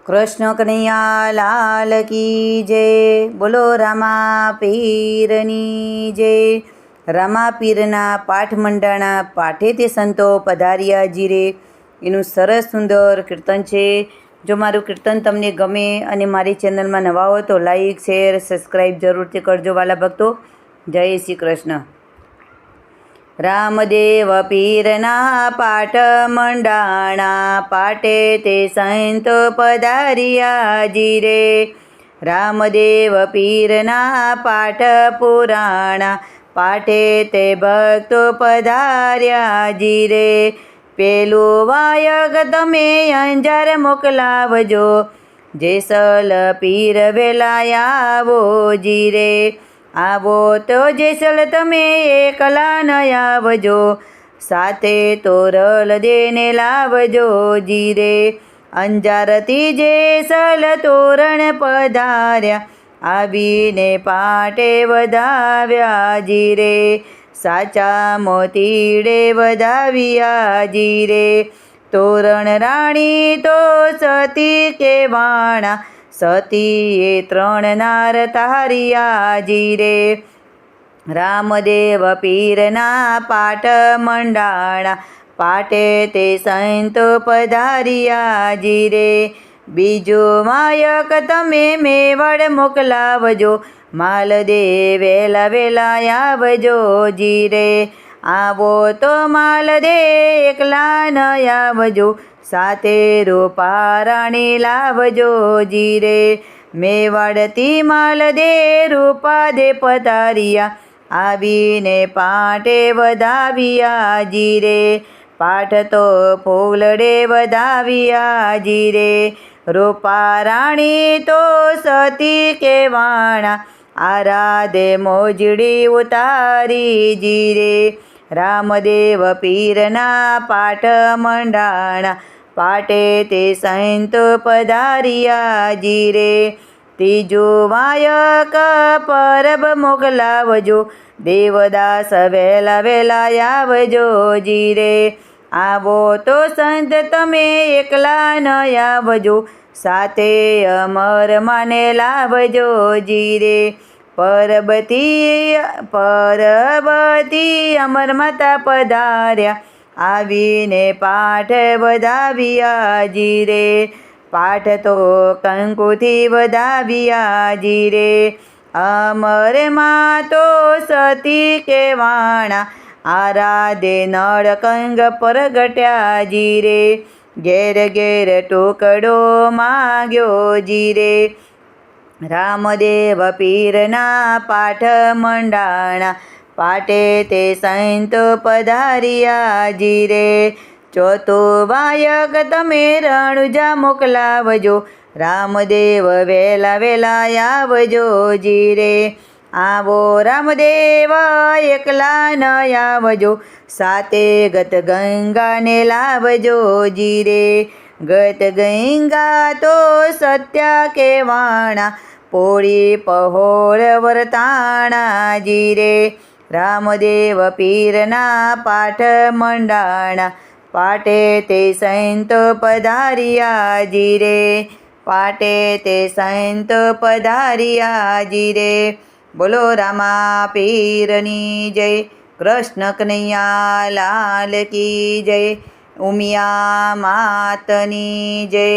કૃષ્ણ કનૈયા લાલ કી જય. બોલો રામા પીરની જય. રામા પીરના પાઠ મંડાણા પાઠે તે સંતો પધાર્યા જીરે એનું સરસ સુંદર કીર્તન છે. જો મારું કીર્તન તમને ગમે અને મારી ચેનલમાં નવા હો તો લાઈક શેર સબસ્ક્રાઈબ જરૂરથી કરજો વાલા ભક્તો. જય શ્રી કૃષ્ણ. રામદેવ પીરના પાઠ મંડાણા પાટે તે સંતો પધાર્યા જીરે. રામદેવ પીરના પાઠ પુરાણા પાટે તે ભક્તો પધાર્યા જીરે. પેલું વાયક તમે અંજાર મોકલાવજો, જેસલ પીર વેલા આવો જીરે. આવો તો જેસલ તમે એકલા ન આવજો, સાથે તોરલ દેને લાવજો જીરે. અંજારથી જેસલ તોરણ પધાર્યા, આવીને પાટે વધાવ્યા જીરે. સાચા મોતીડે વધાવ્યા જીરે. તોરણ રાણી તો સતી કેવાણા, સતીએ 3 નાર તાર્યા જીરે. રામદેવ પીરના પાઠ મંડાણા પાટે તે સંતો પધાર્યા જીરે. બીજું વાયક તમે મેવાડ મોકલાવજો, માલદે વેલા વેલા આવજો જીરે. આવો તો માલદે એકલા ન આવજો, સાથે રૂપા રાણી લાવજો જીરે. મેવાડથી માલદે રૂપા દે પધાર્યા, આવીને પાટે વધાવ્યા જીરે. પાઠ તો ફૂલડે વધાવ્યા જીરે. રૂપા રાણી તો સતી કેવાણા, આરાધે મોજડી ઉતારી જીરે. રામદેવ પીરના પાઠ મંડાણા પાટે તે સંતો પધાર્યા જીરે. ત્રીજું વાયક પરબ મોકલાવજો, દેવદાસ વેલા વેલા આવજો જીરે. આવો તો સંત તમે એકલા ન આવજો, સાથે અમર માને લાવજો જીરે. પરબતી અમર માતા પધાર્યા, આવીને પાઠ વધાવ્યા જીરે. પાઠ તો કંકુથી વધાવ્યા જીરે. અમરમાં તો સતી કેવાણા, આરાધે નળકંગ પરગટ્યા જીરે. ઘેર ઘેર ટુકડો માગ્યો જીરે. રામદેવ પીરના પાઠ મંડાણા પાટે તે સંતો પધાર્યા જીરે. ચોથું વાયક તમે રણુજા મોકલાવજો, રામદેવ વેલા વેલા આવજો જીરે. આવો રામદેવ એકલા ન આવજો, સાથે ગત ગંગાને લાવજો જીરે. ગત ગંગા તો સત્યા કેવાણા, પોળી પહોળ વર્તાણા જીરે. રામદેવ પીરના પાઠ મંડાણા પાટે તે સંતો પધાર્યા જીરે. પાટે તે સંતો પધાર્યા જીરે. બોલો રામા પીરની જય. કૃષ્ણ કનૈયા લાલ કી જય. ઉમિયા માતની જય.